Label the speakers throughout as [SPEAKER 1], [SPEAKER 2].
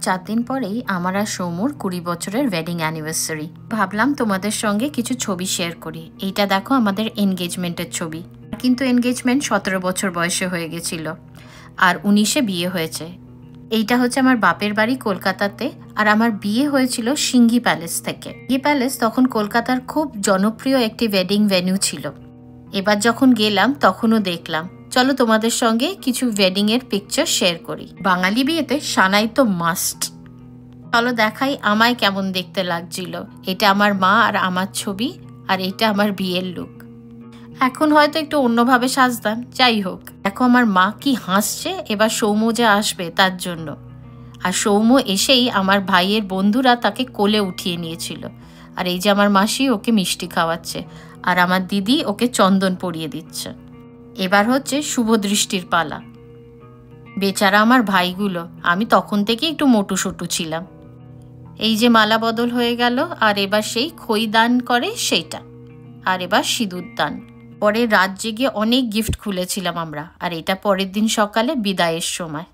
[SPEAKER 1] 4 দিন পরেই আমার আর সৌমুর 20 বছরের ওয়েডিং অ্যানিভার্সারি। ভাবলাম তোমাদের সঙ্গে কিছু ছবি শেয়ার করি। এইটা দেখো আমাদের এনগেজমেন্টের ছবি, কিন্তু এনগেজমেন্ট 17 বছর বয়সে হয়ে গেছিল আর 19-এ বিয়ে হয়েছে। এইটা হচ্ছে আমার বাপের বাড়ি কলকাতাতে, আর আমার বিয়ে হয়েছিল সিঙ্গি প্যালেস থেকে। সিঙ্গি প্যালেস তখন কলকাতার খুব জনপ্রিয় একটি ওয়েডিং ভেন্যু ছিল। এবার যখন গেলাম তখনও দেখলাম। চলো তোমাদের সঙ্গে কিছু ওয়েডিং এর পিকচার শেয়ার করি। বাঙালি বিয়েতে সানাই তো মাস্ট। চলো দেখাই আমায় কেমন দেখতে লাগছিল। এটা আমার মা আর আমার ছবি, আর এটা আমার বিয়ের লুক। এখন হয়তো একটু অন্যভাবে সাজতাম, যাই হোক। দেখো আমার মা কি হাসছে এবার সৌম্য যে আসবে তার জন্য। আর সৌম্য এসেই আমার ভাইয়ের বন্ধুরা তাকে কোলে উঠিয়ে নিয়েছিল। আর এই যে আমার মাসি ওকে মিষ্টি খাওয়াচ্ছে, আর আমার দিদি ওকে চন্দন পরিয়ে দিচ্ছে। এবার হচ্ছে শুভ দৃষ্টির পালা। বেচারা আমার ভাইগুলো, আমি তখন থেকে একটু মোটুসোটু ছিলাম। এই যে মালা বদল হয়ে গেল, আর এবার সেই খই দান করে সেইটা, আর এবার সিঁদুর দান। পরে রাত জেগে অনেক গিফট খুলেছিলাম আমরা। আর এটা পরের দিন সকালে বিদায়ের সময়।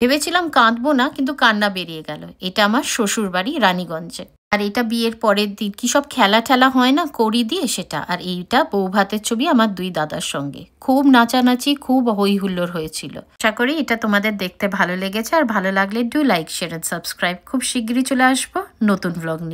[SPEAKER 1] ভেবেছিলাম কাঁদবো না, কিন্তু কান্না বেরিয়ে গেল। এটা আমার শ্বশুর বাড়ি রানীগঞ্জে। আর এটা বিয়ের পরের দিন কি সব খেলা ঠেলা হয় না কড়ি দিয়ে, সেটা। আর এইটা বউ ভাতের ছবি আমার 2 দাদার সঙ্গে। খুব নাচানাচি, খুব হই হুল্লোড় হয়েছিল। আশা করি এটা তোমাদের দেখতে ভালো লেগেছে, আর ভালো লাগলে do like, share and subscribe. খুব শিগগিরই চলে আসবো নতুন ব্লগ নিয়ে।